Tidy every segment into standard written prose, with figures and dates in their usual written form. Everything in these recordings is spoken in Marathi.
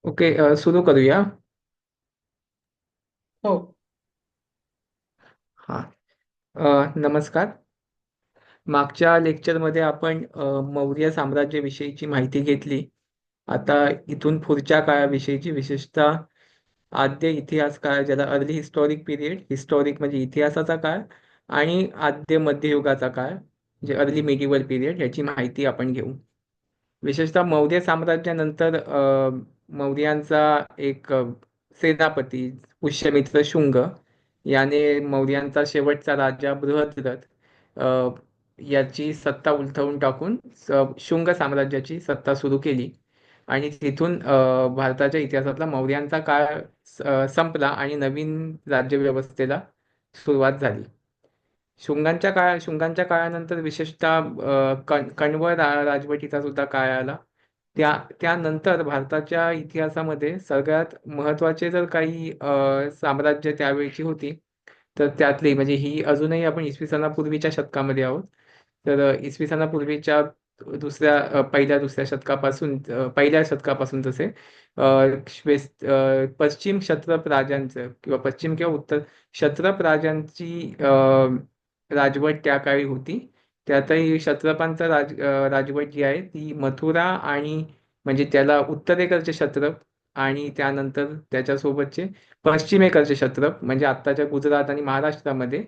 ओके, सुरू करूया. हो. हा. नमस्कार. मागच्या लेक्चरमध्ये आपण मौर्य साम्राज्याविषयीची माहिती घेतली. आता इथून पुढच्या काळाविषयीची, विशेषतः आद्य इतिहास काळ, ज्याला अर्ली हिस्टॉरिक पिरियड, हिस्टॉरिक म्हणजे इतिहासाचा काळ, आणि आद्य मध्ययुगाचा काळ म्हणजे अर्ली मिडिवल पिरियड, याची माहिती आपण घेऊ. विशेषतः मौर्य साम्राज्यानंतर मौर्यांचा एक सेनापती पुष्यमित्र शुंग याने मौर्यांचा शेवटचा राजा बृहद्रथ अ, याची सत्ता उलथवून टाकून शुंग साम्राज्याची सत्ता सुरू केली. आणि तिथून भारताच्या इतिहासातला मौर्यांचा काळ संपला आणि नवीन राज्यव्यवस्थेला सुरुवात झाली. शुंगांच्या काळानंतर विशेषतः कण्व राजवटीचा सुद्धा काळ आला. त्यानंतर भारताच्या इतिहासामध्ये सगळ्यात महत्त्वाचे जर काही साम्राज्य त्यावेळची होती, तर त्यातली म्हणजे ही अजूनही आपण इसवी सनापूर्वीच्या शतकामध्ये आहोत. तर इसवी सनापूर्वीच्या पहिल्या दुसऱ्या शतकापासून, पहिल्या शतकापासून तसे पश्चिम क्षत्रप राजांचं किंवा पश्चिम किंवा उत्तर क्षत्रप राजांची राजवट त्या काळी होती. त्यातही क्षत्रपांचा राजवट जी आहे ती मथुरा आणि म्हणजे त्याला उत्तरेकडचे क्षत्रप आणि त्यानंतर त्याच्यासोबतचे पश्चिमेकडचे क्षत्रप म्हणजे आत्ताच्या गुजरात आणि महाराष्ट्रामध्ये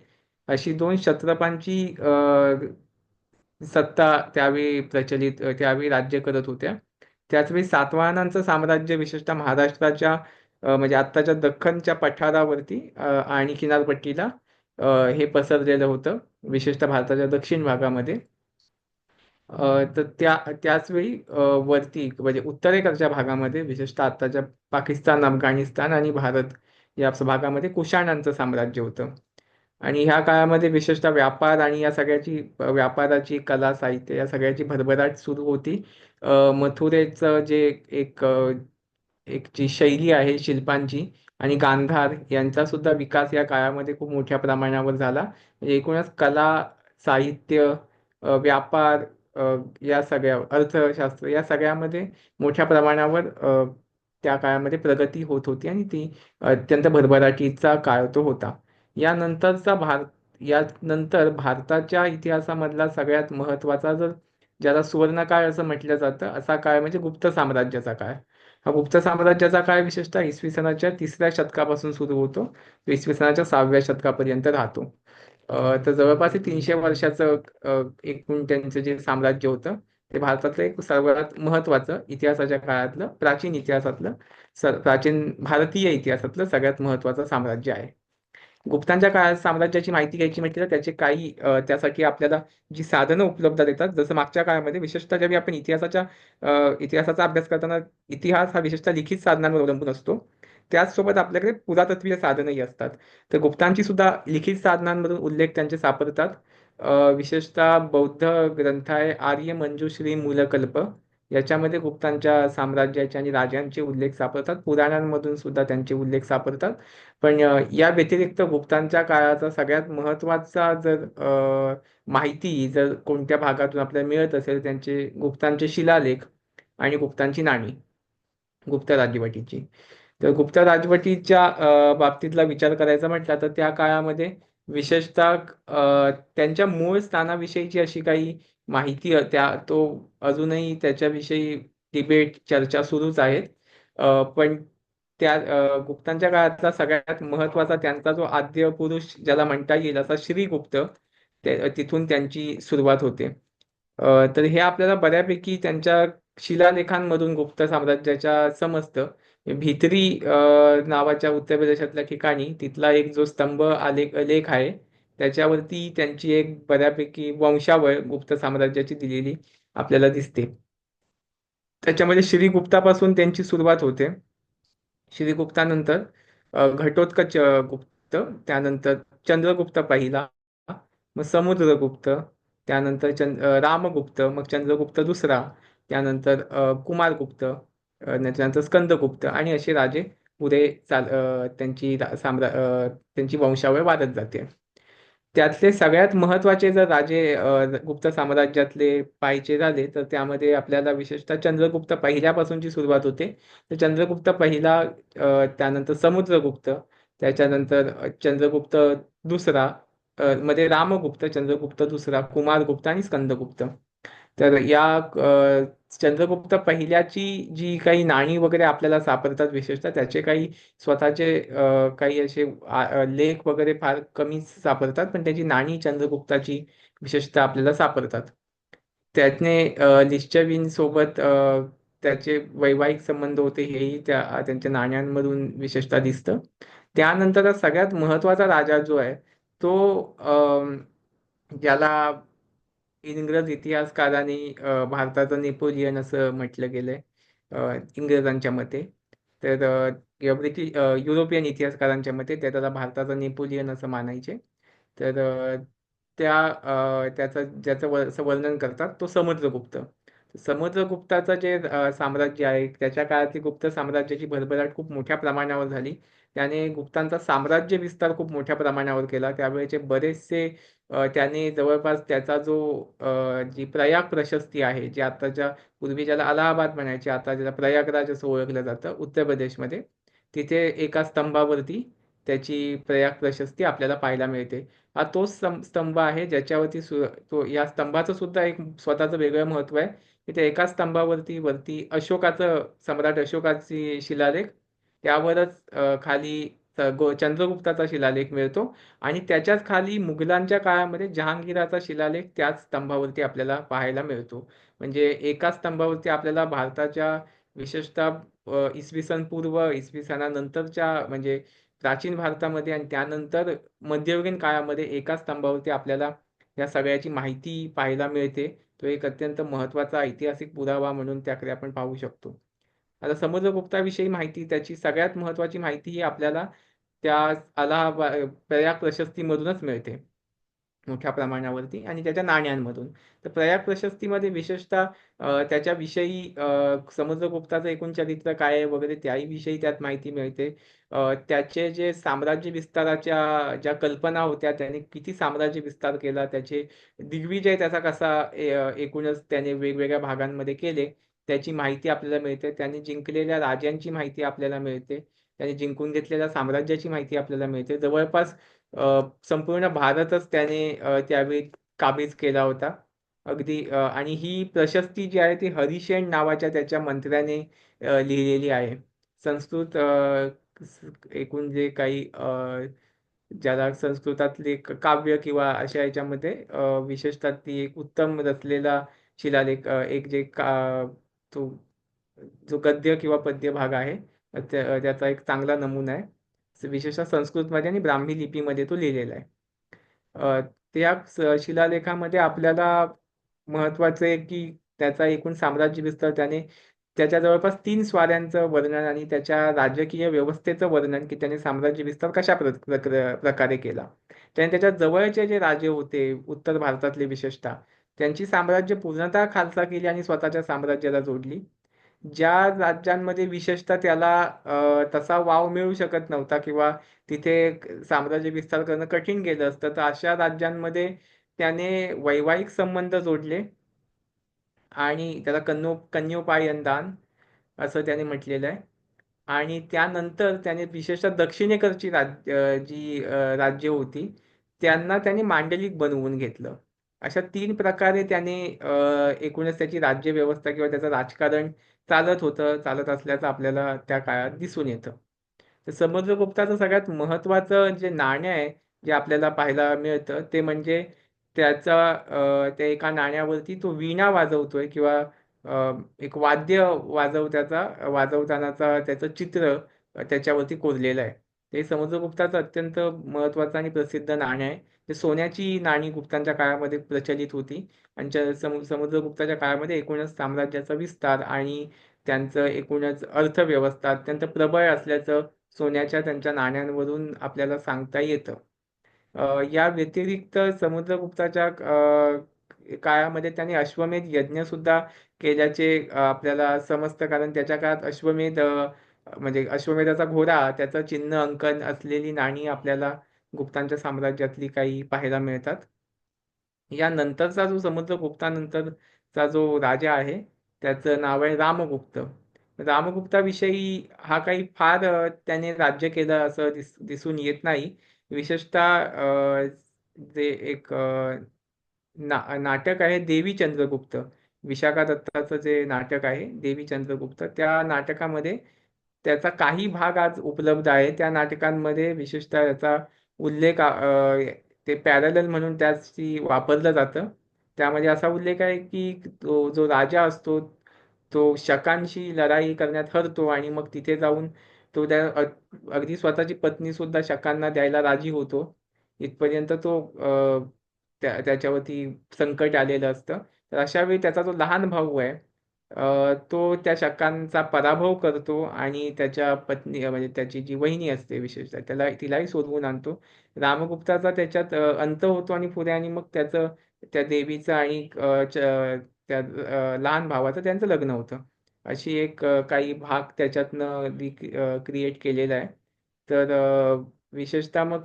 अशी दोन क्षत्रपांची सत्ता त्यावेळी प्रचलित, त्यावेळी राज्य करत होत्या. त्याचवेळी सातवाहनांचं साम्राज्य विशेषतः महाराष्ट्राच्या म्हणजे आत्ताच्या दख्खनच्या पठारावरती आणि किनारपट्टीला हे पसरलेलं होतं, विशेषतः भारताच्या दक्षिण भागामध्ये. तर त्याच वेळी वरती म्हणजे उत्तरेकडच्या भागामध्ये विशेषतः आत्ताच्या पाकिस्तान, अफगाणिस्तान आणि भारत या भागामध्ये कुशाणांचं साम्राज्य होतं. आणि ह्या काळामध्ये विशेषतः व्यापार आणि या सगळ्याची व्यापाराची कला, साहित्य या सगळ्याची भरभराट सुरू होती. मथुरेचं जे एक एक जी शैली आहे शिल्पांची आणि गांधार यांचा सुद्धा विकास या काळामध्ये खूप मोठ्या प्रमाणावर झाला. म्हणजे एकूणच कला, साहित्य, व्यापार, या सगळ्या अर्थशास्त्र या सगळ्यामध्ये मोठ्या प्रमाणावर त्या काळामध्ये प्रगती होत होती आणि ती अत्यंत भरभराटीचा काळ तो होता. यानंतरचा भारत यानंतर भारताच्या इतिहासामधला सगळ्यात महत्त्वाचा, जर ज्याला सुवर्णकाळ असं म्हटलं जातं, असा काळ म्हणजे गुप्त साम्राज्याचा काळ. हा गुप्त साम्राज्याचा काळ विशेषतः इसवी सनाच्या 3ऱ्या शतकापासून सुरू होतो, तो इसवी सनाच्या 6व्या शतकापर्यंत राहतो. तर जवळपास हे 300 वर्षाचं एकूण त्यांचं जे साम्राज्य होतं, ते भारतातलं एक सर्वात महत्त्वाचं इतिहासाच्या काळातलं, प्राचीन इतिहासातलं, प्राचीन भारतीय इतिहासातलं सगळ्यात महत्त्वाचं साम्राज्य आहे. गुप्तांच्या काळात साम्राज्याची माहिती घ्यायची म्हटली तर त्याचे काही त्यासाठी आपल्याला जी साधनं उपलब्ध देतात, जसं मागच्या काळामध्ये विशेषतः ज्यावेळी आपण इतिहासाचा अभ्यास करताना, इतिहास हा विशेषतः लिखित साधनांवर अवलंबून असतो. त्याचसोबत आपल्याकडे पुरातत्वीय साधनही असतात. तर गुप्तांची सुद्धा लिखित साधनांमधून उल्लेख त्यांचे सापडतात. विशेषतः बौद्ध ग्रंथाय आर्य मंजुश्री मूलकल्प याच्यामध्ये गुप्तांच्या साम्राज्याचे आणि राजांचे उल्लेख सापडतात. पुराणांमधून सुद्धा त्यांचे उल्लेख सापडतात. पण या व्यतिरिक्त गुप्तांच्या काळाचा सगळ्यात महत्त्वाचा जर माहिती जर कोणत्या भागातून आपल्याला मिळत असेल, त्यांचे गुप्तांचे शिलालेख आणि गुप्तांची नाणी गुप्त राजवटीची. तर गुप्त राजवटीच्या बाबतीतला विचार करायचा म्हटला तर त्या काळामध्ये विशेषतः त्यांच्या मूळ स्थानाविषयीची अशी काही माहिती तो अजूनही त्याच्याविषयी डिबेट, चर्चा सुरूच आहेत. पण त्या गुप्तांच्या काळातला सगळ्यात महत्त्वाचा त्यांचा जो आद्य पुरुष ज्याला म्हणता येईल असा श्रीगुप्त, तिथून त्यांची सुरुवात होते. तर हे आपल्याला बऱ्यापैकी त्यांच्या शिलालेखांमधून गुप्त साम्राज्याच्या समजतं. भित्री नावाच्या उत्तर प्रदेशातल्या ठिकाणी तिथला एक जो स्तंभ लेख आहे, त्याच्यावरती त्यांची एक बऱ्यापैकी वंशावळ गुप्त साम्राज्याची दिलेली आपल्याला दिसते. त्याच्यामध्ये श्रीगुप्तापासून त्यांची सुरुवात होते. श्रीगुप्तानंतर घटोत्कच गुप्त, त्यानंतर चंद्रगुप्त पहिला, मग समुद्रगुप्त, त्यानंतर रामगुप्त, मग चंद्रगुप्त दुसरा, त्यानंतर कुमारगुप्त, त्याच्यानंतर स्कंदगुप्त, आणि असे राजे पुढे त्यांची वंशावळ वाढत जाते. त्यातले सगळ्यात महत्त्वाचे जर राजे गुप्त साम्राज्यातले पाहायचे झाले तर त्यामध्ये आपल्याला विशेषतः चंद्रगुप्त पहिल्यापासूनची सुरुवात होते. तर चंद्रगुप्त पहिला, त्यानंतर समुद्रगुप्त, त्याच्यानंतर चंद्रगुप्त दुसरा, मध्ये रामगुप्त, चंद्रगुप्त दुसरा, कुमारगुप्त आणि स्कंदगुप्त. तर या चंद्रगुप्त पहिल्याची जी काही नाणी वगैरे आपल्याला सापडतात, विशेषतः त्याचे काही स्वतःचे काही असे लेख वगैरे फार कमी सापडतात, पण त्याची नाणी चंद्रगुप्ताची विशेषतः आपल्याला सापडतात. त्याने लिच्छवीन सोबत त्याचे वैवाहिक संबंध होते हेही त्यांच्या नाण्यांमधून विशेषतः दिसतं. त्यानंतर सगळ्यात महत्वाचा राजा जो आहे तो, ज्याला इंग्रज इतिहासकारांनी भारताचं नेपोलियन असं म्हटलं गेलंय, इंग्रजांच्या मते. तर युरोपियन इतिहासकारांच्या मते त्याला भारताचा नेपोलियन असं मानायचे. तर ज्याचं असं वर्णन करतात तो समुद्रगुप्त. समुद्रगुप्ताचं जे साम्राज्य आहे, त्याच्या काळातली गुप्त साम्राज्याची भरभराट खूप मोठ्या प्रमाणावर झाली. त्याने गुप्तांचा साम्राज्य विस्तार खूप मोठ्या प्रमाणावर केला. त्यावेळेचे बरेचसे त्याने जवळपास त्याचा जो जी प्रयाग प्रशस्ती आहे, जी आताच्या, पूर्वी ज्याला अलाहाबाद म्हणायचे, आता ज्याला प्रयागराज असं ओळखलं जातं उत्तर प्रदेशमध्ये, तिथे एका स्तंभावरती त्याची प्रयाग प्रशस्ती आपल्याला पाहायला मिळते. हा तोच स्तंभ आहे ज्याच्यावरती या स्तंभाचं सुद्धा एक स्वतःचं वेगळं महत्व आहे, की त्या एका स्तंभावरती वरती अशोकाचं, सम्राट अशोकाची शिलालेख, त्यावरच खाली चंद्रगुप्ताचा शिलालेख मिळतो. आणि त्याच्याच खाली मुघलांच्या काळामध्ये जहांगीराचा शिलालेख त्याच स्तंभावरती आपल्याला पाहायला मिळतो. म्हणजे एका स्तंभावरती आपल्याला भारताच्या विशेषतः इसवी सन पूर्व, इसवी सनानंतरच्या, म्हणजे प्राचीन भारतामध्ये आणि त्यानंतर मध्ययुगीन काळामध्ये एका स्तंभावरती आपल्याला या सगळ्याची माहिती पाहायला मिळते. तो एक अत्यंत महत्त्वाचा ऐतिहासिक पुरावा म्हणून त्याकडे आपण पाहू शकतो. आता समुद्रगुप्ताविषयी माहिती, त्याची सगळ्यात महत्त्वाची माहिती ही आपल्याला त्या अलाहाबाद प्रयाग प्रशस्तीमधूनच मिळते मोठ्या प्रमाणावरती, आणि त्याच्या नाण्यांमधून. तर प्रयाग प्रशस्तीमध्ये विशेषतः त्याच्याविषयी, समुद्रगुप्ताचं एकूण चरित्र काय आहे वगैरे त्याही विषयी त्यात माहिती मिळते. त्याचे जे साम्राज्य विस्ताराच्या ज्या कल्पना होत्या, त्याने किती साम्राज्य विस्तार केला, त्याचे दिग्विजय त्याचा कसा एकूणच त्याने वेगवेगळ्या भागांमध्ये केले, त्याची माहिती आपल्याला मिळते. त्याने जिंकलेल्या राजांची माहिती आपल्याला मिळते. त्याने जिंकून घेतलेल्या साम्राज्याची माहिती आपल्याला मिळते. जवळपास संपूर्ण भारतच त्याने त्यावेळी काबीज केला होता. अगदी आणि ही प्रशस्ती जी आहे ती हरिशेन नावाच्या त्याच्या मंत्र्याने लिहिलेली आहे. संस्कृत एकूण जे काही ज्याला संस्कृतातले काव्य किंवा अशा याच्यामध्ये विशेषतः ती एक उत्तम रचलेला शिलालेख, एक जे तो जो गद्य किंवा पद्य भाग आहे, त्याचा एक चांगला नमुना आहे. विशेषतः संस्कृतमध्ये आणि ब्राह्मी लिपीमध्ये तो लिहिलेला आहे. अ, त्या शिलालेखामध्ये आपल्याला महत्वाचं आहे की त्याचा एकूण साम्राज्य विस्तार, त्याने त्याच्या जवळपास 3 स्वाऱ्यांचं वर्णन आणि त्याच्या राजकीय व्यवस्थेचं वर्णन, की त्याने साम्राज्य विस्तार कशा प्रकारे केला. त्याने त्याच्या जवळचे जे राजे होते उत्तर भारतातले विशेषतः, त्यांची साम्राज्य पूर्णतः खालसा केली आणि स्वतःच्या साम्राज्याला जोडली. ज्या राज्यांमध्ये विशेषतः त्याला तसा वाव मिळू शकत नव्हता किंवा तिथे साम्राज्य विस्तार करणं कठीण गेलं असतं, तर अशा राज्यांमध्ये त्याने वैवाहिक संबंध जोडले आणि त्याला कन्योपायनदान असं त्याने म्हटलेलं आहे. आणि त्यानंतर त्याने विशेषतः दक्षिणेकडची राज्य होती, त्यांना त्याने मांडलिक बनवून घेतलं. अशा 3 प्रकारे त्याने एकूणच त्याची राज्यव्यवस्था किंवा त्याचं राजकारण चालत असल्याचं आपल्याला त्या काळात दिसून येतं. तर समुद्रगुप्ताचं सगळ्यात महत्त्वाचं जे नाणं आहे, जे आपल्याला पाहायला मिळतं, ते म्हणजे त्या एका नाण्यावरती तो वीणा वाजवतोय किंवा एक वाद्य वाजवतानाचा त्याचं चित्र त्याच्यावरती कोरलेलं आहे. ते समुद्रगुप्ताचं अत्यंत महत्त्वाचं आणि प्रसिद्ध नाणं आहे. ते सोन्याची नाणी गुप्तांच्या काळामध्ये प्रचलित होती आणि समुद्रगुप्ताच्या काळामध्ये एकूणच साम्राज्याचा विस्तार आणि त्यांचं एकूणच अर्थव्यवस्था अत्यंत प्रबळ असल्याचं सोन्याच्या त्यांच्या नाण्यांवरून आपल्याला सांगता येतं. या व्यतिरिक्त समुद्रगुप्ताच्या काळामध्ये त्यांनी अश्वमेध यज्ञ सुद्धा केल्याचे आपल्याला समजतं, कारण त्याच्या काळात म्हणजे अश्वमेधाचा घोडा, त्याचं चिन्ह अंकन असलेली नाणी आपल्याला गुप्तांच्या साम्राज्यातली काही पाहायला मिळतात. यानंतरचा जो समुद्रगुप्तानंतरचा जो राजा आहे त्याचं नाव आहे रामगुप्त. रामगुप्ताविषयी हा काही फार त्याने राज्य केलं असं दिसून येत नाही. विशेषतः जे एक नाटक आहे देवी चंद्रगुप्त, विशाखा दत्ताचं जे नाटक आहे देवी चंद्रगुप्त, त्या नाटकामध्ये त्याचा काही भाग आज उपलब्ध आहे. त्या नाटकांमध्ये विशेषतः याचा उल्लेख ते पॅरलल म्हणून त्याची वापरलं जातं. त्यामध्ये असा उल्लेख आहे की तो जो राजा असतो तो शकांशी लढाई करण्यात हरतो आणि मग तिथे जाऊन तो अगदी स्वतःची पत्नी सुद्धा शकांना द्यायला राजी होतो. इथपर्यंत तो त्याच्यावरती संकट आलेलं असतं. तर अशा वेळी त्याचा जो लहान भाऊ आहे तो त्या शकांचा पराभव करतो आणि त्याच्या पत्नी म्हणजे त्याची जी वहिनी असते विशेषतः तिलाही सोडवून आणतो. रामगुप्ताचा त्याच्यात अंत होतो आणि पुढे आणि मग त्याचं त्या देवीचं आणि त्या लहान भावाचं त्यांचं लग्न होतं. अशी एक काही भाग त्याच्यातनं क्रिएट केलेला आहे. तर विशेषतः मग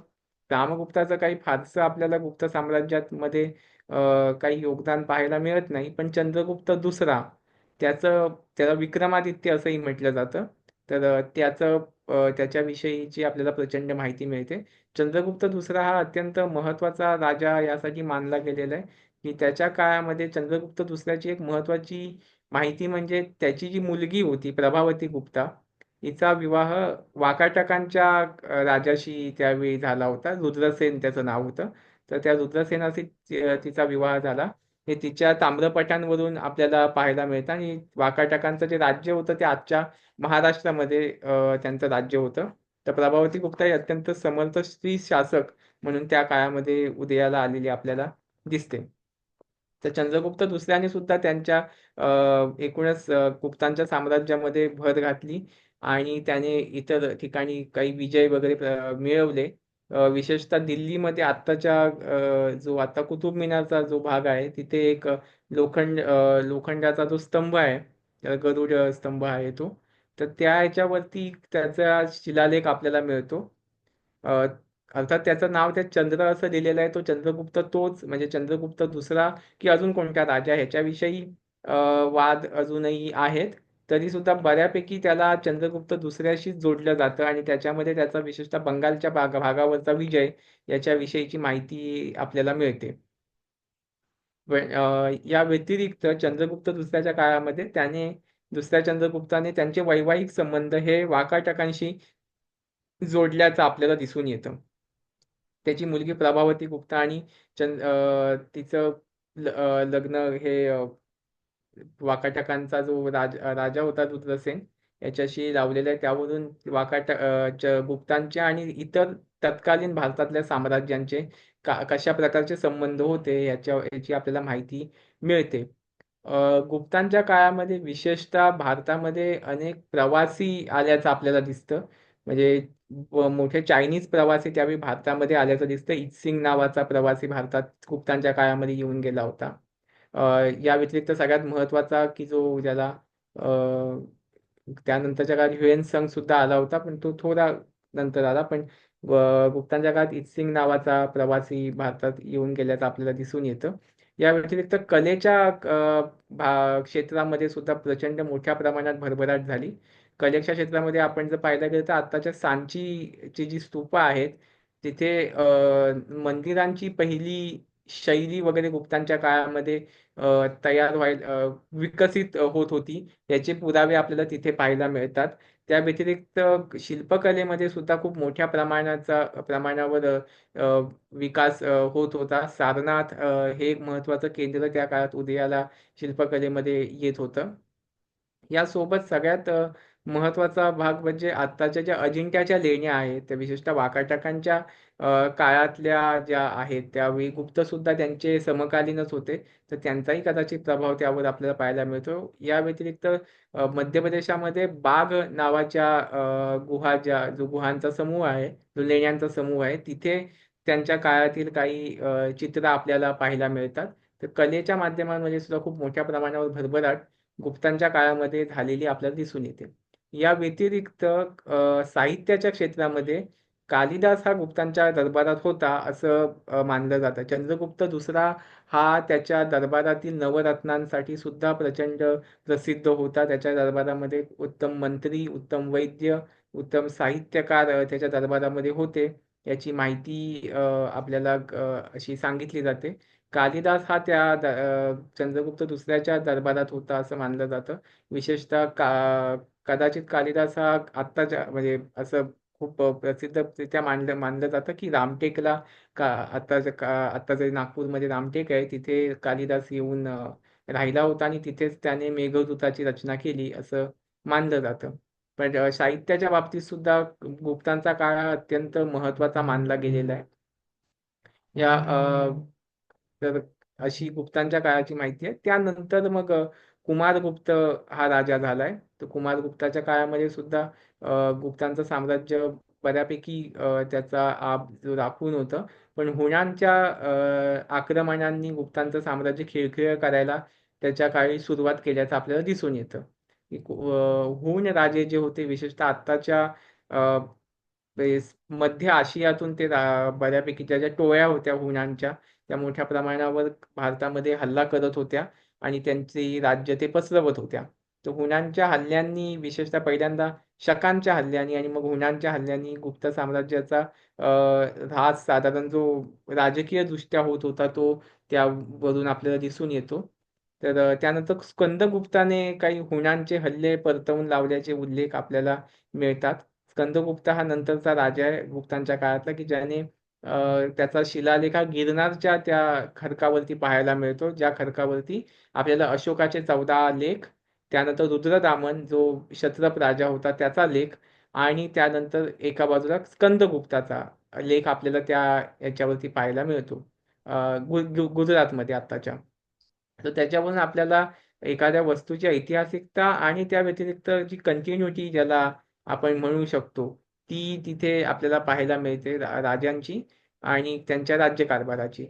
रामगुप्ताचं काही फारसं आपल्याला गुप्त साम्राज्यात मध्ये काही योगदान पाहायला मिळत नाही. पण चंद्रगुप्त दुसरा त्याला विक्रमादित्य असंही म्हटलं जातं. तर त्याच्याविषयीची आपल्याला प्रचंड माहिती मिळते. चंद्रगुप्त दुसरा हा अत्यंत महत्त्वाचा राजा यासाठी मानला गेलेला आहे की त्याच्या काळामध्ये चंद्रगुप्त दुसऱ्याची एक महत्त्वाची माहिती म्हणजे त्याची जी मुलगी होती प्रभावती गुप्ता, हिचा विवाह वाकाटकांच्या राजाशी त्यावेळी झाला होता. रुद्रसेन त्याचं नाव होतं. तर त्या रुद्रसेनाशी तिचा विवाह झाला. हे तिच्या ताम्रपटांवरून आपल्याला पाहायला मिळतं आणि वाकाटकांचं जे राज्य होतं ते आजच्या महाराष्ट्रामध्ये त्यांचं राज्य होतं. तर प्रभावती गुप्ता ही अत्यंत समर्थ स्त्री शासक म्हणून त्या काळामध्ये उदयाला आलेली आपल्याला दिसते. तर चंद्रगुप्त दुसऱ्याने सुद्धा त्यांच्या एकूणच गुप्तांच्या साम्राज्यामध्ये भर घातली आणि त्याने इतर ठिकाणी काही विजय वगैरे मिळवले. विशेषतः दिल्लीमध्ये आत्ताच्या जो आता कुतुब मिनारचा जो भाग आहे तिथे एक लोखंडाचा जो स्तंभ आहे, गरुड स्तंभ आहे तो, तर त्या ह्याच्यावरती त्याचा शिलालेख आपल्याला मिळतो. अ, अर्थात त्याचं नाव त्या चंद्र असं लिहिलेलं आहे. तो चंद्रगुप्त तोच म्हणजे चंद्रगुप्त दुसरा की अजून कोणता राजा ह्याच्याविषयी अ, वाद अजूनही आहेत. तरी सुद्धा बऱ्यापैकी त्याला चंद्रगुप्त दुसऱ्याशीच जोडलं जातं आणि त्याच्यामध्ये त्याचा विशेषतः बंगालच्या भागावरचा विजय याच्याविषयीची माहिती आपल्याला मिळते. या व्यतिरिक्त चंद्रगुप्त दुसऱ्याच्या काळामध्ये दुसऱ्या चंद्रगुप्ताने त्यांचे वैवाहिक संबंध हे वाकाटकांशी जोडल्याचं आपल्याला दिसून येतं. त्याची मुलगी प्रभावती गुप्ता आणि तिचं लग्न हे वाकाटकांचा जो राजा होता रुद्रसेन याच्याशी लावलेला आहे. त्यावरून गुप्तांच्या आणि इतर तत्कालीन भारतातल्या साम्राज्यांचे कशा प्रकारचे संबंध होते याची आपल्याला माहिती मिळते. गुप्तांच्या काळामध्ये विशेषतः भारतामध्ये अनेक प्रवासी आल्याचं आपल्याला दिसतं. म्हणजे मोठे चायनीज प्रवासी त्यावेळी भारतामध्ये आल्याचं दिसतं. इत्सिंग नावाचा प्रवासी भारतात गुप्तांच्या काळामध्ये येऊन गेला होता. या व्यतिरिक्त सगळ्यात महत्त्वाचा की जो ज्याला त्यानंतरच्या काळात ह्युएन सुद्धा आला होता, पण तो थोडा नंतर आला. पण गुप्तांच्या काळात इत्सिंग नावाचा प्रवासी भारतात येऊन गेल्याचं आपल्याला दिसून येतं. या व्यतिरिक्त कलेच्या क्षेत्रामध्ये सुद्धा प्रचंड मोठ्या प्रमाणात भरभराट झाली. कलेच्या क्षेत्रामध्ये आपण जर पाहायला गेलं तर आत्ताच्या सांचीची जी स्तूपं आहेत तिथे मंदिरांची पहिली शैली वगैरे गुप्तांच्या काळामध्ये तयार विकसित होत होती. याचे पुरावे आपल्याला तिथे पाहायला मिळतात. त्या व्यतिरिक्त शिल्पकलेमध्ये सुद्धा खूप मोठ्या प्रमाणावर विकास होत होता. सारनाथ हे एक महत्त्वाचं केंद्र त्या काळात उदयाला शिल्पकलेमध्ये येत होतं. यासोबत सगळ्यात महत्त्वाचा भाग म्हणजे आत्ताच्या ज्या अजिंठ्याच्या लेण्या आहेत त्या विशेषतः वाकाटकांच्या काळातल्या ज्या आहेत त्यावेळी गुप्तसुद्धा त्यांचे समकालीनच होते. तर त्यांचाही कदाचित प्रभाव त्यावर आपल्याला पाहायला मिळतो. या व्यतिरिक्त मध्य प्रदेशामध्ये बाघ नावाच्या जो गुहांचा समूह आहे, जो लेण्यांचा समूह आहे, तिथे त्यांच्या काळातील काही चित्र आपल्याला पाहायला मिळतात. तर कलेच्या माध्यमांमध्ये सुद्धा खूप मोठ्या प्रमाणावर भरभराट गुप्तांच्या काळामध्ये झालेली आपल्याला दिसून येते. या व्यतिरिक्त साहित्याच्या क्षेत्रामध्ये कालिदास हा गुप्तांच्या दरबारात होता असं मानलं जातं. चंद्रगुप्त दुसरा हा त्याच्या दरबारातील नवरत्नांसाठी सुद्धा प्रचंड प्रसिद्ध होता. त्याच्या दरबारामध्ये उत्तम मंत्री, उत्तम वैद्य, उत्तम साहित्यकार त्याच्या दरबारामध्ये होते. याची माहिती आपल्याला अशी सांगितली जाते. कालिदास हा त्या चंद्रगुप्त दुसऱ्याच्या दरबारात होता असं मानलं जातं. विशेषतः कदाचित कालिदास हा आत्ताच्या म्हणजे असं खूप प्रसिद्धरित्या मानलं जातं की रामटेकला आता जे नागपूरमध्ये रामटेक आहे तिथे कालिदास येऊन राहिला होता आणि तिथेच त्याने मेघदूताची रचना केली असं मानलं जातं. पण साहित्याच्या बाबतीत सुद्धा गुप्तांचा काळ हा अत्यंत महत्त्वाचा मानला गेलेला आहे. या तर अशी गुप्तांच्या काळाची माहिती आहे. त्यानंतर मग कुमारगुप्त हा राजा झालाय. तर कुमारगुप्ताच्या काळामध्ये सुद्धा गुप्तांचं साम्राज्य बऱ्यापैकी त्याचा आब जो राखून होतं. पण हुणांच्या आक्रमणांनी गुप्तांचं साम्राज्य खिळखिळं करायला त्याच्या काळी सुरुवात केल्याचं आपल्याला दिसून येतं. हुण राजे जे होते विशेषतः आत्ताच्या मध्य आशियातून ते बऱ्यापैकी ज्या ज्या टोळ्या होत्या हुणांच्या त्या मोठ्या प्रमाणावर भारतामध्ये हल्ला करत होत्या आणि त्यांचे राज्य ते पसरवत होत्या. तर हुणांच्या हल्ल्यांनी विशेषतः पहिल्यांदा शकांच्या हल्ल्यानी आणि मग हुणांच्या हल्ल्यानी गुप्त साम्राज्याचा ऱ्हास साधारण जो राजकीय दृष्ट्या होत होता तो त्यावरून आपल्याला दिसून येतो. तर त्यानंतर स्कंदगुप्ताने काही हुणांचे हल्ले परतवून लावल्याचे उल्लेख आपल्याला मिळतात. स्कंदगुप्त हा नंतरचा राजा आहे गुप्तांच्या काळातला की ज्याने त्याचा शिलालेख हा गिरनारच्या त्या खडकावरती पाहायला मिळतो. ज्या खडकावरती आपल्याला अशोकाचे 14 लेख, त्यानंतर रुद्रदामन जो क्षत्रप राजा होता त्याचा लेख आणि त्यानंतर एका बाजूला स्कंदगुप्ताचा लेख आपल्याला त्या याच्यावरती पाहायला मिळतो. गुजरातमध्ये आत्ताच्या. तर त्याच्यावरून आपल्याला एखाद्या वस्तूची ऐतिहासिकता आणि त्या व्यतिरिक्त जी कंटिन्युटी ज्याला आपण म्हणू शकतो ती तिथे आपल्याला पाहायला मिळते राजांची आणि त्यांच्या राज्यकारभाराची.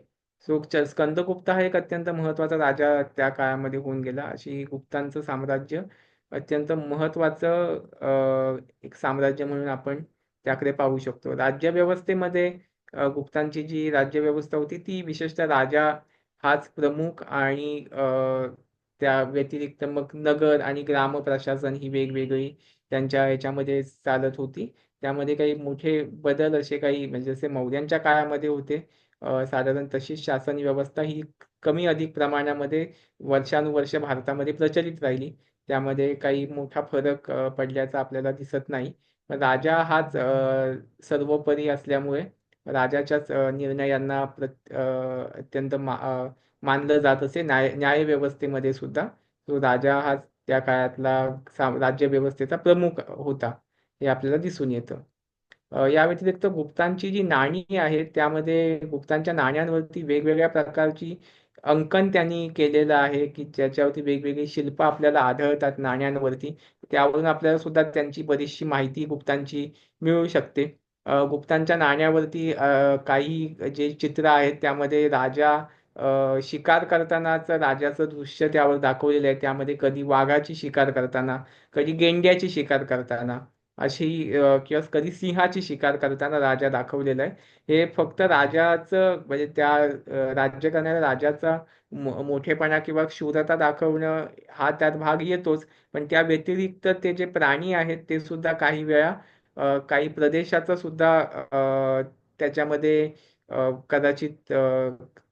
सो स्कंदगुप्त हा एक अत्यंत महत्त्वाचा राजा त्या काळामध्ये होऊन गेला. अशी गुप्तांचं साम्राज्य अत्यंत महत्त्वाचं एक साम्राज्य म्हणून आपण त्याकडे पाहू शकतो. राज्यव्यवस्थेमध्ये गुप्तांची जी राज्यव्यवस्था होती ती विशेषतः राजा हाच प्रमुख आणि त्या व्यतिरिक्त मग नगर आणि ग्राम प्रशासन ही वेगवेगळी त्यांच्या ह्याच्यामध्ये चालत होती. त्यामध्ये काही मोठे बदल असे काही म्हणजे जसे मौर्यांच्या काळामध्ये होते साधारण तशीच शासन व्यवस्था ही कमी अधिक प्रमाणामध्ये वर्षानुवर्ष भारतामध्ये प्रचलित राहिली. त्यामध्ये काही मोठा फरक पडल्याचा आपल्याला दिसत नाही. पण राजा हाच सर्वोपरी असल्यामुळे राजाच्याच निर्णयांना अत्यंत मानलं जात असे न्यायव्यवस्थेमध्ये सुद्धा तो राजा हा त्या काळातला राज्यव्यवस्थेचा प्रमुख होता हे आपल्याला दिसून येतं. या व्यतिरिक्त गुप्तांची जी नाणी आहेत त्यामध्ये गुप्तांच्या नाण्यांवरती वेगवेगळ्या प्रकारची अंकन त्यांनी केलेलं आहे की ज्याच्यावरती वेगवेगळी शिल्प आपल्याला आढळतात नाण्यांवरती. त्यावरून आपल्याला सुद्धा त्यांची बरीचशी माहिती गुप्तांची मिळू शकते. गुप्तांच्या नाण्यावरती काही जे चित्र आहेत त्यामध्ये राजा शिकार करतानाचं राजाचं दृश्य त्यावर दाखवलेलं आहे. त्यामध्ये कधी वाघाची शिकार करताना, कधी गेंड्याची शिकार करताना अशी किंवा कधी सिंहाची शिकार करताना राजा दाखवलेला आहे. हे फक्त राजाचं म्हणजे त्या राज्य करणाऱ्या राजाचा मोठेपणा किंवा शूरता दाखवणं हा त्यात भाग येतोच. पण त्या व्यतिरिक्त ते जे प्राणी आहेत ते सुद्धा काही वेळा काही प्रदेशाचं सुद्धा त्याच्यामध्ये कदाचित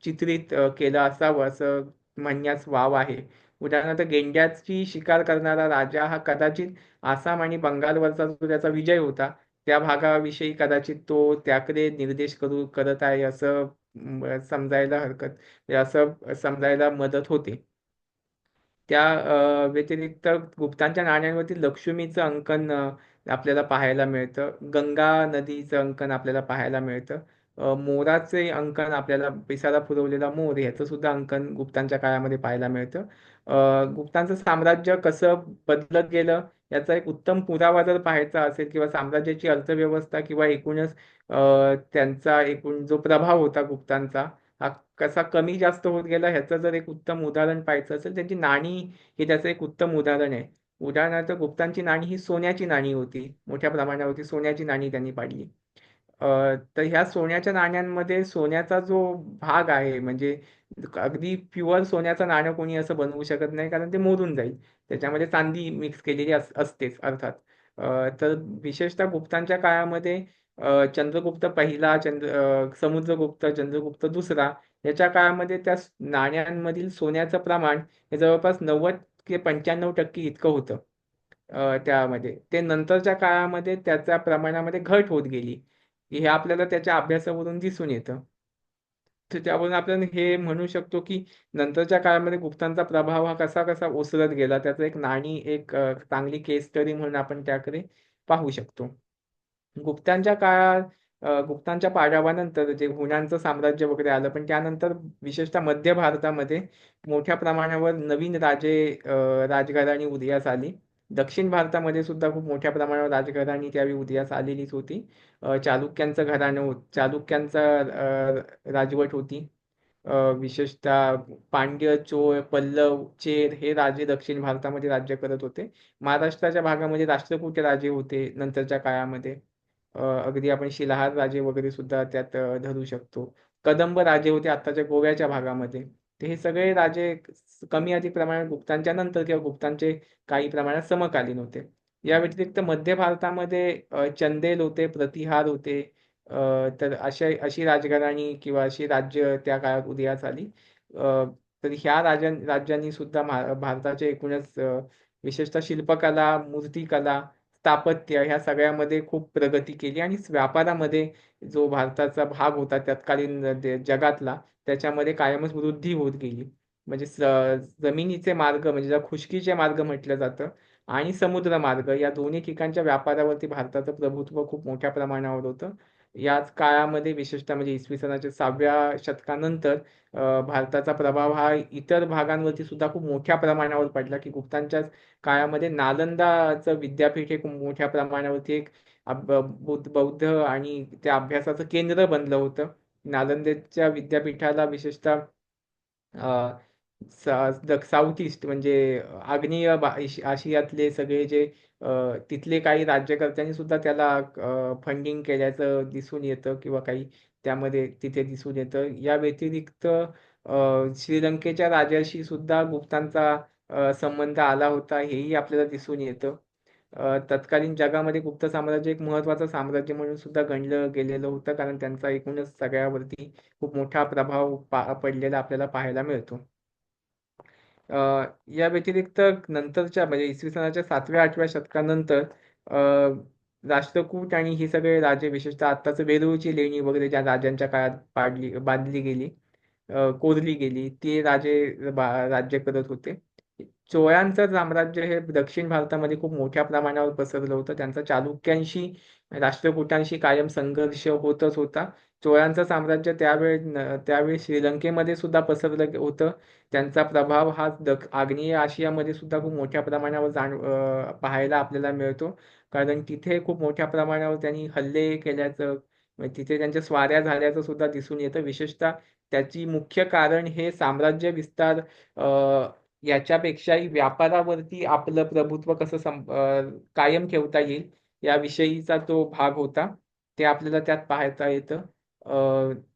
चित्रित केलं असावं असं म्हणण्यास वाव आहे. उदाहरणार्थ गेंड्याची शिकार करणारा राजा हा कदाचित आसाम आणि बंगालवरचा जो त्याचा विजय होता त्या भागाविषयी कदाचित तो त्याकडे निर्देश करत आहे असं समजायला असं समजायला मदत होते. त्या व्यतिरिक्त गुप्तांच्या नाण्यांवरती लक्ष्मीचं अंकन आपल्याला पाहायला मिळतं. गंगा नदीचं अंकन आपल्याला पाहायला मिळतं. मोराचे अंकन आपल्याला पिसारा पुरवलेला मोर ह्याचं सुद्धा अंकन गुप्तांच्या काळामध्ये पाहायला मिळतं. गुप्तांचं साम्राज्य कसं बदलत गेलं याचा एक उत्तम पुरावा जर पाहायचा असेल किंवा साम्राज्याची अर्थव्यवस्था किंवा एकूणच त्यांचा एकूण जो प्रभाव होता गुप्तांचा हा कसा कमी जास्त होत गेला ह्याचं जर एक उत्तम उदाहरण पाहायचं असेल त्यांची नाणी हे त्याचं एक उत्तम उदाहरण आहे. उदाहरणार्थ गुप्तांची नाणी ही सोन्याची नाणी होती. मोठ्या प्रमाणावरती सोन्याची नाणी त्यांनी पाडली. तर ह्या सोन्याच्या नाण्यांमध्ये सोन्याचा जो भाग आहे, म्हणजे अगदी प्युअर सोन्याचं नाणं कोणी असं बनवू शकत नाही, कारण ते मोडून जाईल. त्याच्यामध्ये चांदी मिक्स केलेली असतेच अर्थात. तर विशेषतः गुप्तांच्या काळामध्ये चंद्रगुप्त पहिला, समुद्रगुप्त, चंद्रगुप्त दुसरा याच्या काळामध्ये त्या नाण्यांमधील सोन्याचं प्रमाण हे जवळपास 90 ते 95% इतकं होतं. त्यामध्ये ते नंतरच्या काळामध्ये त्याच्या प्रमाणामध्ये घट होत गेली. हे आपल्याला त्याच्या अभ्यासावरून दिसून येतं. तर त्यावरून आपण हे म्हणू शकतो, की नंतरच्या काळामध्ये गुप्तांचा प्रभाव हा कसा कसा ओसरत गेला. त्याचं एक नाणी एक चांगली केस स्टडी म्हणून आपण त्याकडे पाहू शकतो. गुप्तांच्या काळात गुप्तांच्या पाडावानंतर जे हुणांचं साम्राज्य वगैरे आलं, पण त्यानंतर विशेषतः मध्य भारतामध्ये मोठ्या प्रमाणावर नवीन राजघराणी उदयास आली. दक्षिण भारतामध्ये सुद्धा खूप मोठ्या प्रमाणावर राजघराणी त्यावेळी उदयास आलेलीच होती. चालुक्यांचं घराणं चालुक्यांचा राजवट होती. विशेषतः पांड्य, चोळ, पल्लव, चेर हे राजे दक्षिण भारतामध्ये राज्य करत होते. महाराष्ट्राच्या भागामध्ये राष्ट्रकूट राजे होते नंतरच्या काळामध्ये. अगदी आपण शिलाहार राजे वगैरे सुद्धा त्यात धरू शकतो. कदंब राजे होते आत्ताच्या गोव्याच्या भागामध्ये. तर हे सगळे राजे कमी अधिक प्रमाणात गुप्तांच्या नंतर किंवा गुप्तांचे काही प्रमाणात समकालीन होते. या व्यतिरिक्त मध्य भारतामध्ये चंदेल होते, प्रतिहार होते. तर अशी राजघराणी किंवा अशी राज्य त्या काळात उदयास आली. तर ह्या राज्यांनी सुद्धा भारताच्या एकूणच विशेषतः शिल्पकला, मूर्तिकला, स्थापत्य ह्या सगळ्यामध्ये खूप प्रगती केली आणि व्यापारामध्ये जो भारताचा भाग होता तत्कालीन जगातला, त्याच्यामध्ये कायमच वृद्धी होत गेली. म्हणजे जमिनीचे मार्ग म्हणजे ज्याला खुष्कीचे मार्ग म्हटलं जातं आणि समुद्र मार्ग या दोन्ही ठिकाणच्या व्यापारावरती भारताचं प्रभुत्व खूप मोठ्या प्रमाणावर होतं. याच काळामध्ये विशेषतः म्हणजे इसवी सनाच्या 6व्या शतकानंतर भारताचा प्रभाव हा इतर भागांवरती सुद्धा खूप मोठ्या प्रमाणावर पडला, की गुप्तांच्या काळामध्ये नालंदाचं विद्यापीठ हे खूप मोठ्या प्रमाणावरती एक बौद्ध आणि त्या अभ्यासाचं केंद्र बनलं होतं. नालंदेच्या विद्यापीठाला विशेषतः अ, साऊथ ईस्ट म्हणजे आग्नेय आशियातले सगळे जे तिथले काही राज्यकर्त्यांनी सुद्धा त्याला फंडिंग केल्याचं दिसून येतं किंवा काही त्यामध्ये तिथे दिसून येतं. या व्यतिरिक्त श्रीलंकेच्या राजाशी सुद्धा गुप्तांचा संबंध आला होता हेही आपल्याला दिसून येतं. तत्कालीन जगामध्ये गुप्त साम्राज्य एक महत्त्वाचं साम्राज्य म्हणून सुद्धा गणलं गेलेलं होतं, कारण त्यांचा एकूणच सगळ्यावरती खूप मोठा प्रभाव पडलेला आपल्याला पाहायला मिळतो. अ, या व्यतिरिक्त नंतरच्या म्हणजे इसवी सनाच्या 7व्या-8व्या शतकानंतर राष्ट्रकूट आणि हे सगळे राजे विशेषतः आत्ताचं वेरूळची लेणी वगैरे ज्या राजांच्या काळात बांधली गेली, कोरली गेली, ते राजे राज्य करत होते. चोळांचं साम्राज्य हे दक्षिण भारतामध्ये खूप मोठ्या प्रमाणावर पसरलं होतं. त्यांचा चालुक्यांशी, राष्ट्रकूटांशी कायम संघर्ष होतच होता. चोळांचं साम्राज्य त्यावेळी श्रीलंकेमध्ये सुद्धा पसरलं होतं. त्यांचा प्रभाव हा आग्नेय आशियामध्ये सुद्धा खूप मोठ्या प्रमाणावर पाहायला आपल्याला मिळतो. कारण तिथे खूप मोठ्या प्रमाणावर त्यांनी हल्ले केल्याचं, म्हणजे तिथे त्यांच्या स्वाऱ्या झाल्याचं सुद्धा दिसून येतं. विशेषतः त्याची मुख्य कारण हे साम्राज्य विस्तार याच्यापेक्षाही व्यापारावरती आपलं प्रभुत्व कसं कायम ठेवता येईल याविषयीचा तो भाग होता. ते आपल्याला त्यात पाहता येतं.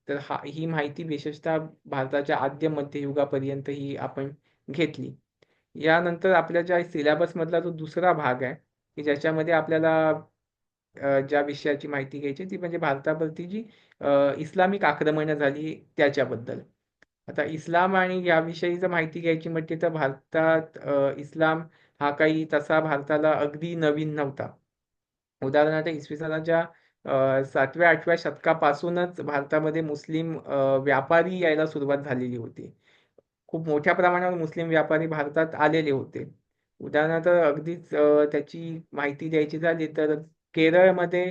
तर ही माहिती विशेषतः भारताच्या आद्य मध्ययुगापर्यंत ही आपण घेतली. यानंतर आपल्या ज्या सिलेबसमधला जो दुसरा भाग आहे, की ज्याच्यामध्ये आपल्याला ज्या विषयाची माहिती घ्यायची ती म्हणजे भारतावरती जी इस्लामिक आक्रमणं झाली त्याच्याबद्दल. आता इस्लाम आणि याविषयी जर माहिती घ्यायची म्हटली तर भारतात इस्लाम हा काही तसा भारताला अगदी नवीन नव्हता. उदाहरणार्थ इसवी सनाच्या 7व्या-8व्या शतकापासूनच भारतामध्ये मुस्लिम व्यापारी यायला सुरुवात झालेली होती. खूप मोठ्या प्रमाणावर मुस्लिम व्यापारी भारतात आलेले होते. उदाहरणार्थ अगदीच त्याची माहिती द्यायची झाली तर केरळमध्ये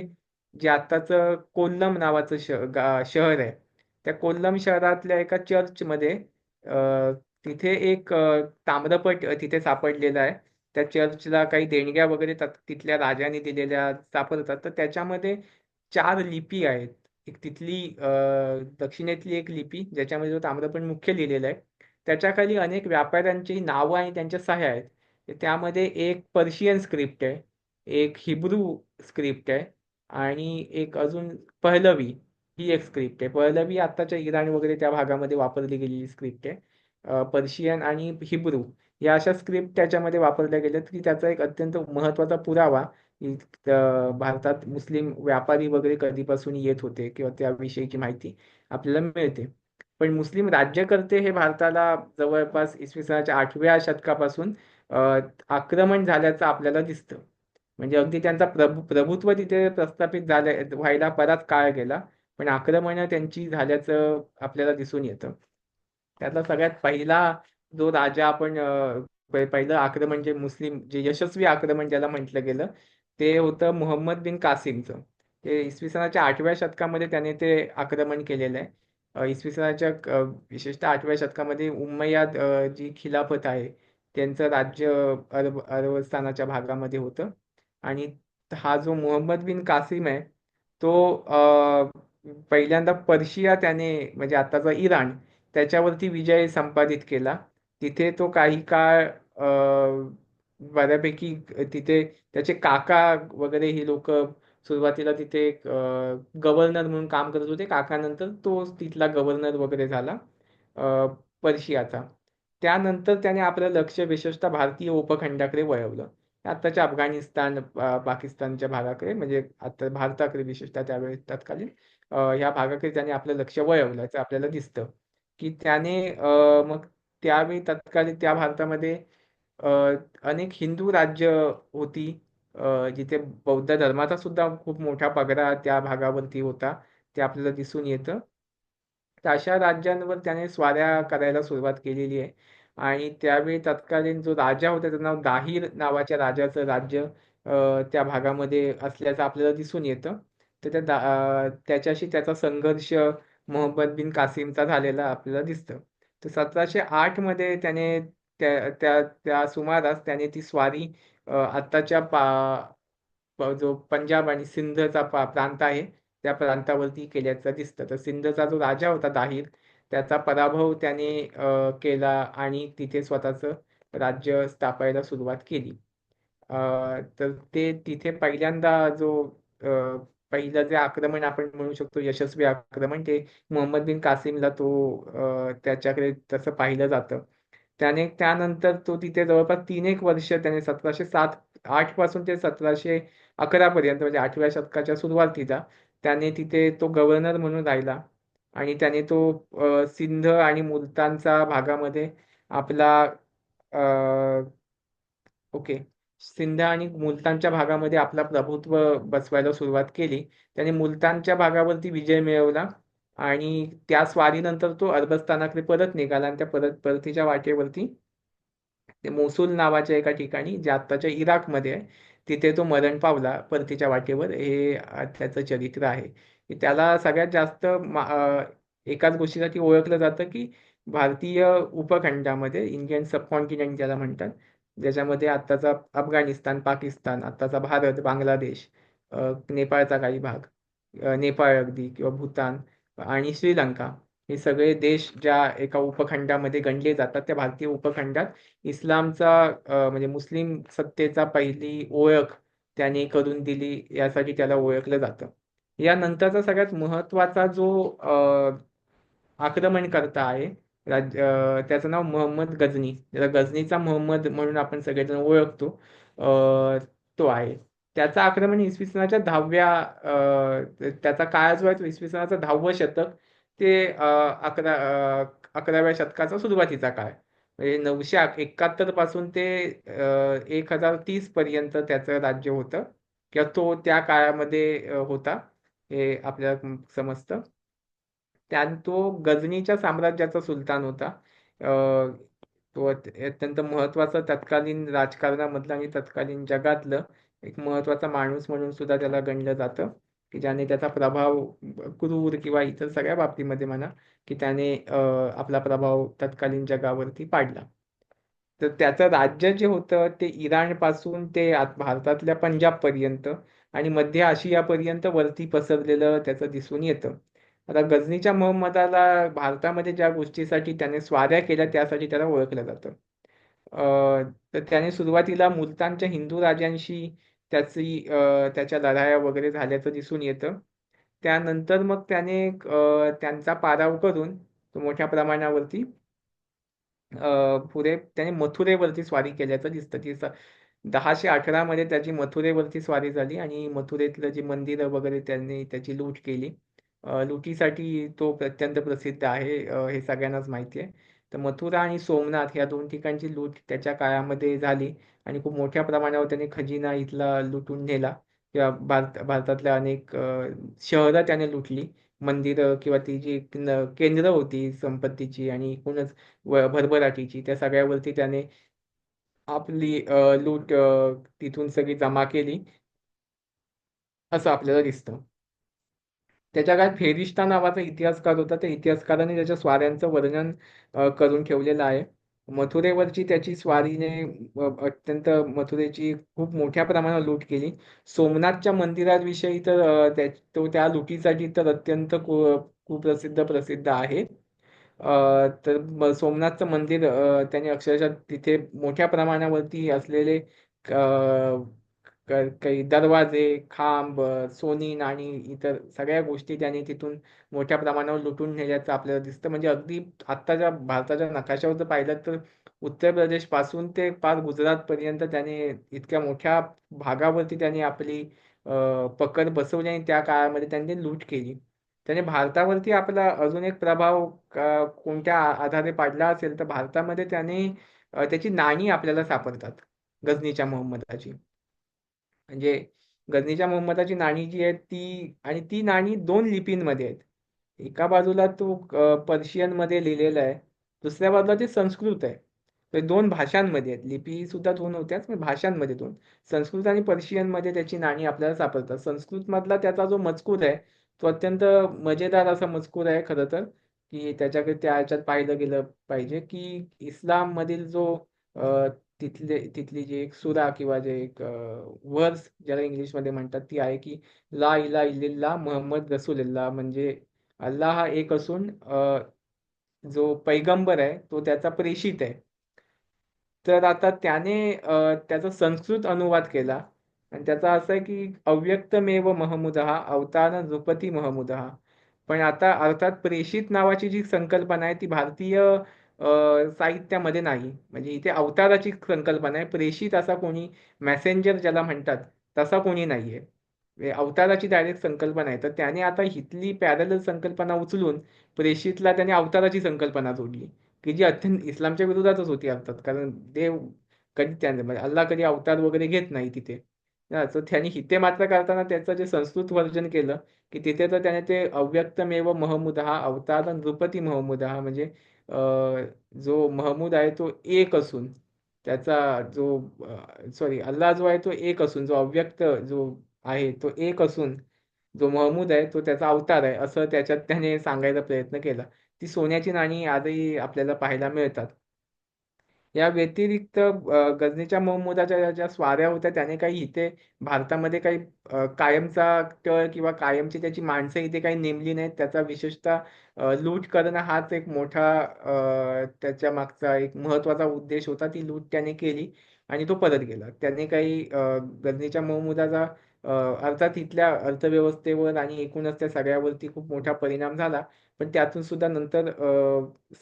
जे आत्ताचं कोल्लम नावाचं शहर आहे. त्या कोल्लम शहरातल्या एका चर्चमध्ये तिथे एक ताम्रपट तिथे सापडलेला आहे. त्या चर्चला काही देणग्या वगैरे तिथल्या राजाने दिलेल्या सापडतात. तर त्याच्यामध्ये 4 लिपी आहेत. एक तिथली दक्षिणेतली एक लिपी ज्याच्यामध्ये जो ताम्रपट मुख्य लिहिलेला आहे. त्याच्याखाली अनेक व्यापाऱ्यांची नावं आणि त्यांच्या सह्या आहेत. त्यामध्ये एक पर्शियन स्क्रिप्ट आहे, एक हिब्रू स्क्रिप्ट आहे आणि एक अजून पहलवी ही एक स्क्रिप्ट आहे. पहलवी आत्ताच्या इराण वगैरे त्या भागामध्ये वापरली गेलेली स्क्रिप्ट आहे. पर्शियन आणि हिब्रू या अशा स्क्रिप्ट त्याच्यामध्ये वापरल्या गेल्यात, की त्याचा एक अत्यंत महत्त्वाचा पुरावा की भारतात मुस्लिम व्यापारी वगैरे कधीपासून येत होते किंवा त्याविषयीची माहिती आपल्याला मिळते. पण मुस्लिम राज्यकर्ते हे भारताला जवळपास इसवी सनाच्या 8व्या शतकापासून आक्रमण झाल्याचं आपल्याला दिसतं. म्हणजे अगदी त्यांचा प्रभुत्व तिथे प्रस्थापित व्हायला बराच काळ गेला, पण आक्रमणं त्यांची झाल्याचं आपल्याला दिसून येतं. त्यातला सगळ्यात पहिला जो राजा आपण पहिलं आक्रमण जे मुस्लिम जे यशस्वी आक्रमण ज्याला म्हटलं गेलं, ते होतं मुहम्मद बिन कासिमचं. ते इसवी सनाच्या 8व्या शतकामध्ये त्याने ते आक्रमण केलेलं आहे. इसवी सनाच्या विशेषतः 8व्या शतकामध्ये उम्मय्याद जी खिलाफत आहे, त्यांचं राज्य अरबस्थानाच्या भागामध्ये होतं. आणि हा जो मुहम्मद बिन कासिम आहे, तो पहिल्यांदा पर्शिया त्याने म्हणजे आताचा इराण त्याच्यावरती विजय संपादित केला. तिथे तो काही काळ बऱ्यापैकी तिथे त्याचे काका वगैरे ही लोक सुरुवातीला तिथे गव्हर्नर म्हणून काम करत होते. काकानंतर तो तिथला गव्हर्नर वगैरे झाला पर्शियाचा. त्यानंतर त्याने आपलं लक्ष विशेषतः भारतीय उपखंडाकडे वळवलं. आत्ताच्या अफगाणिस्तान, पाकिस्तानच्या भागाकडे म्हणजे आता भारताकडे विशेषतः त्यावेळेस तत्कालीन ह्या भागाकडे त्याने आपलं लक्ष वळवल्याचं आपल्याला दिसतं. की त्याने मग त्यावेळी तत्कालीन त्या भारतामध्ये अ, अनेक हिंदू राज्य होती, जिथे बौद्ध धर्माचा सुद्धा खूप मोठा पगडा त्या भागावरती होता. ते आपल्याला दिसून येतं. तर अशा राज्यांवर त्याने स्वाऱ्या करायला सुरुवात केलेली आहे. आणि त्यावेळी तत्कालीन जो राजा होता त्याचं नाव दाहिर नावाच्या राजाचं राज्य त्या भागामध्ये असल्याचं आपल्याला दिसून येतं. तर त्याच्याशी त्याचा संघर्ष मोहम्मद बिन कासिमचा झालेला आपल्याला दिसतं. तर 1708 मध्ये त्याने त्या त्या त्या सुमारास त्याने ती स्वारी आत्ताच्या जो पंजाब आणि सिंधचा प्रांत आहे त्या प्रांतावरती केल्याचं दिसतं. तर सिंधचा जो राजा होता दाहिर, त्याचा पराभव त्याने केला आणि तिथे स्वतःचं राज्य स्थापायला सुरुवात केली. तर ते तिथे पहिल्यांदा जो पहिलं जे आक्रमण आपण म्हणू शकतो यशस्वी आक्रमण, ते मोहम्मद बिन कासिमला तो त्याच्याकडे तसं पाहिलं जातं. त्यानंतर तो तिथे जवळपास 3 एक वर्ष त्याने 1708 पासून ते 1711 पर्यंत म्हणजे 8व्या शतकाच्या सुरुवातीला त्याने तिथे तो गव्हर्नर म्हणून राहिला. आणि त्याने तो सिंध आणि मुलतानचा भागामध्ये आपला ओके. सिंध आणि मुलतानच्या भागामध्ये आपला प्रभुत्व बसवायला सुरुवात केली. त्याने मुलतानच्या भागावरती विजय मिळवला आणि त्या स्वारीनंतर तो अरबस्थानाकडे परत निघाला आणि त्या परतीच्या वाटेवरती ते मोसूल नावाच्या एका ठिकाणी जे आत्ताच्या इराकमध्ये आहे, तिथे तो मरण पावला परतीच्या वाटेवर. हे त्याचं चरित्र आहे. की त्याला सगळ्यात जास्त एकाच गोष्टीसाठी ओळखलं जातं की भारतीय उपखंडामध्ये इंडियन सबकॉन्टिनेंट ज्याला म्हणतात, ज्याच्यामध्ये आत्ताचा अफगाणिस्तान, पाकिस्तान, आत्ताचा भारत, बांगलादेश, नेपाळचा काही भाग, नेपाळ अगदी किंवा भूतान आणि श्रीलंका, हे सगळे देश ज्या एका उपखंडामध्ये गणले जातात, त्या भारतीय उपखंडात इस्लामचा म्हणजे मुस्लिम सत्तेचा पहिली ओळख त्याने करून दिली, यासाठी त्याला ओळखलं जातं. यानंतरचा सगळ्यात महत्त्वाचा जो आक्रमणकर्ता आहे त्याचं नाव मोहम्मद गझनी, ज्याला गझनीचा मोहम्मद म्हणून आपण सगळेजण ओळखतो. तो आहे. त्याचं आक्रमण इसवी सनाच्या 10व्या त्याचा काळ जो आहे तो इसवी सनाचं 10वं शतक ते 11व्या शतकाचा सुरुवातीचा काळ. म्हणजे 971 पासून ते 1030 पर्यंत त्याचं राज्य होतं किंवा तो त्या काळामध्ये होता, हे आपल्याला समजतं. तो गझनीच्या साम्राज्याचा सुलतान होता. तो अत्यंत महत्वाचा तत्कालीन राजकारणामधलं आणि तत्कालीन जगातलं एक महत्वाचा माणूस म्हणून सुद्धा त्याला गणलं जातं, की ज्याने त्याचा प्रभाव क्रूर किंवा इतर सगळ्या बाबतीमध्ये म्हणा, की त्याने आपला प्रभाव तत्कालीन जगावरती पाडला. तर त्याचं राज्य जे होतं ते इराणपासून ते भारतातल्या पंजाबपर्यंत आणि मध्य आशियापर्यंत वरती पसरलेलं त्याचं दिसून येतं. आता गझनीच्या मोहम्मदाला भारतामध्ये ज्या गोष्टीसाठी त्याने स्वाऱ्या केल्या त्यासाठी त्याला ओळखलं जातं. तर त्याने सुरुवातीला मुलतानच्या हिंदू राजांशी त्याच्या लढाया वगैरे झाल्याचं दिसून येतं. त्यानंतर मग त्याने त्यांचा पाराव करून तो मोठ्या प्रमाणावरती पुढे त्याने मथुरेवरती स्वारी केल्याचं दिसतं. 1018 मध्ये त्याची मथुरेवरती स्वारी झाली आणि मथुरेतलं जी मंदिरं वगैरे त्यांनी त्याची लूट केली. लुटीसाठी तो अत्यंत प्रसिद्ध आहे, हे सगळ्यांनाच माहिती आहे. तर मथुरा आणि सोमनाथ या दोन ठिकाणची लूट त्याच्या काळामध्ये झाली आणि खूप मोठ्या प्रमाणावर त्याने खजिना इथला लुटून नेला किंवा भारतातल्या अनेक शहरं त्याने लुटली. मंदिरं किंवा ती जी केंद्र होती संपत्तीची आणि एकूणच भरभराटीची, त्या सगळ्यावरती त्याने आपली लूट तिथून सगळी जमा केली असं आपल्याला दिसतं. त्याच्या काळात फेरिस्ता नावाचा इतिहासकार होता. त्या इतिहासकाराने त्याच्या स्वाऱ्यांचं वर्णन करून ठेवलेलं आहे. मथुरेवरची त्याची स्वारीने अत्यंत मथुरेची खूप मोठ्या प्रमाणावर लूट केली. सोमनाथच्या मंदिराविषयी तर तो त्या लुटीसाठी तर अत्यंत कुप्रसिद्ध प्रसिद्ध आहे. तर सोमनाथचं मंदिर त्याने अक्षरशः तिथे मोठ्या प्रमाणावरती असलेले काही दरवाजे, खांब, सोनी नाणी इतर सगळ्या गोष्टी त्याने तिथून मोठ्या प्रमाणावर लुटून नेल्याचं आपल्याला दिसतं. म्हणजे अगदी आत्ताच्या भारताच्या नकाशावर जर पाहिलं तर उत्तर प्रदेश पासून ते पार गुजरात पर्यंत त्याने इतक्या मोठ्या भागावरती त्याने आपली पकड बसवली आणि त्या काळामध्ये त्यांनी लूट केली. त्याने भारतावरती आपला अजून एक प्रभाव कोणत्या आधारे पाडला असेल तर भारतामध्ये त्याने त्याची नाणी आपल्याला सापडतात गझनीच्या मोहम्मदाची. म्हणजे गझनीच्या मोहम्मदाची नाणी जी आहेत ती नाणी दोन लिपींमध्ये आहेत. एका बाजूला तो पर्शियन मध्ये लिहिलेला आहे, दुसऱ्या बाजूला ते संस्कृत आहे. तर दोन भाषांमध्ये आहेत. लिपी सुद्धा दोन होत्याच, पण भाषांमध्ये दोन. संस्कृत आणि पर्शियन मध्ये त्याची नाणी आपल्याला सापडतात. संस्कृत मधला त्याचा जो मजकूर आहे तो अत्यंत मजेदार असा मजकूर आहे खरं तर, की त्याच्याकडे त्या ह्याच्यात पाहिलं गेलं पाहिजे की इस्लाम मधील जो तिथली जी एक सुरा किंवा जे एक वर्स ज्याला इंग्लिशमध्ये म्हणतात ती आहे की ला इला इल्लिल्लाह मुहम्मद रसूलुल्लाह, म्हणजे अल्लाह हा एक असून जो पैगंबर आहे तो त्याचा प्रेषित आहे. तर आता त्याने त्याचा संस्कृत अनुवाद केला आणि त्याचा असं आहे की अव्यक्तमेव महमुदहा अवतार नृपती महमुदहा. पण आता अर्थात प्रेषित नावाची जी संकल्पना आहे ती भारतीय साहित्यामध्ये नाही. म्हणजे इथे अवताराची संकल्पना आहे, प्रेषित असा कोणी मॅसेंजर ज्याला म्हणतात तसा कोणी नाहीये. अवताराची डायरेक्ट संकल्पना आहे. तर त्याने आता हितली पॅरलल संकल्पना उचलून प्रेषितला त्याने अवताराची संकल्पना जोडली, की जी अत्यंत इस्लामच्या विरोधातच होती अर्थात. कारण देव कधी त्याने म्हणजे अल्लाह कधी अवतार वगैरे घेत नाही तिथे. तर त्यांनी हिते मात्र करताना त्याचं जे संस्कृत वर्जन केलं की तिथे तर त्याने ते अव्यक्तमेव महमूदहा अवतार नृपती महमूदहा, म्हणजे जो महमूद आहे तो एक असून त्याचा जो सॉरी अल्लाह जो आहे तो एक असून जो अव्यक्त जो आहे तो एक असून जो महमूद आहे तो त्याचा अवतार आहे असं त्याच्यात त्याने सांगायचा प्रयत्न केला. ती सोन्याची नाणी आजही आपल्याला पाहायला मिळतात. या व्यतिरिक्त गझनीच्या महमूदाच्या ज्या स्वाऱ्या होत्या त्याने काही इथे भारतामध्ये काही कायमचा तळ किंवा कायमची त्याची माणसं इथे काही नेमली नाहीत. त्याचा विशेषतः लूट करणं हाच एक मोठा त्याच्या मागचा एक महत्वाचा उद्देश होता. ती लूट त्याने केली आणि तो परत गेला. त्याने काही गझनीच्या महमूदाचा अर्थात इथल्या अर्थव्यवस्थेवर आणि एकूणच त्या सगळ्यावरती खूप मोठा परिणाम झाला. पण त्यातून सुद्धा नंतर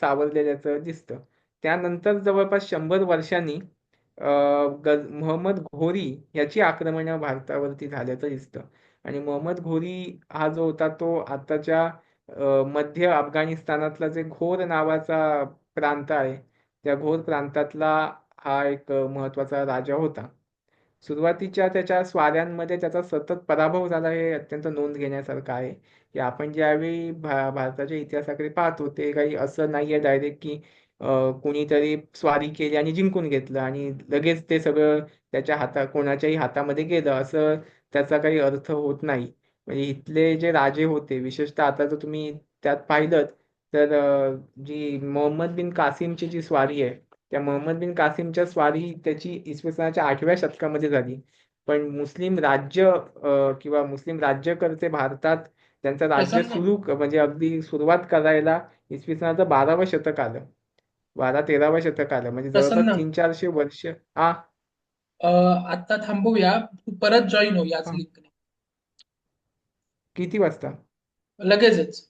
सावरलेल्याचं दिसतं. त्यानंतर जवळपास 100 वर्षांनी मोहम्मद घोरी याची आक्रमणं भारतावरती झाल्याचं दिसतं. आणि मोहम्मद घोरी हा जो होता तो आताच्या मध्य अफगाणिस्तानातला जे घोर नावाचा प्रांत आहे त्या घोर प्रांतातला हा एक महत्वाचा राजा होता. सुरुवातीच्या त्याच्या स्वाऱ्यांमध्ये त्याचा सतत पराभव झाला हे अत्यंत नोंद घेण्यासारखं आहे. की आपण ज्यावेळी भारताच्या इतिहासाकडे पाहतो ते काही असं नाहीये डायरेक्ट की कोणीतरी स्वारी केली आणि जिंकून घेतलं आणि लगेच ते सगळं त्याच्या कोणाच्याही हातामध्ये गेलं असं त्याचा काही अर्थ होत नाही. म्हणजे इथले जे राजे होते विशेषतः आता जर तुम्ही त्यात पाहिलं तर जी मोहम्मद बिन कासिमची जी स्वारी आहे त्या मोहम्मद बिन कासिमच्या स्वारी त्याची इसवी सनाच्या 8व्या शतकामध्ये झाली. पण मुस्लिम राज्य किंवा मुस्लिम राज्यकर्ते भारतात त्यांचं राज्य प्रसन्न सुरू म्हणजे अगदी सुरुवात करायला इसवी सनाचं 12वं शतक आलं. 12-13वं शतक आलं म्हणजे जवळपास प्रसन्न 300-400 वर्ष. हा आता थांबवूया, तू परत जॉईन हो याच हा. लिंकने. किती वाजता? लगेचच.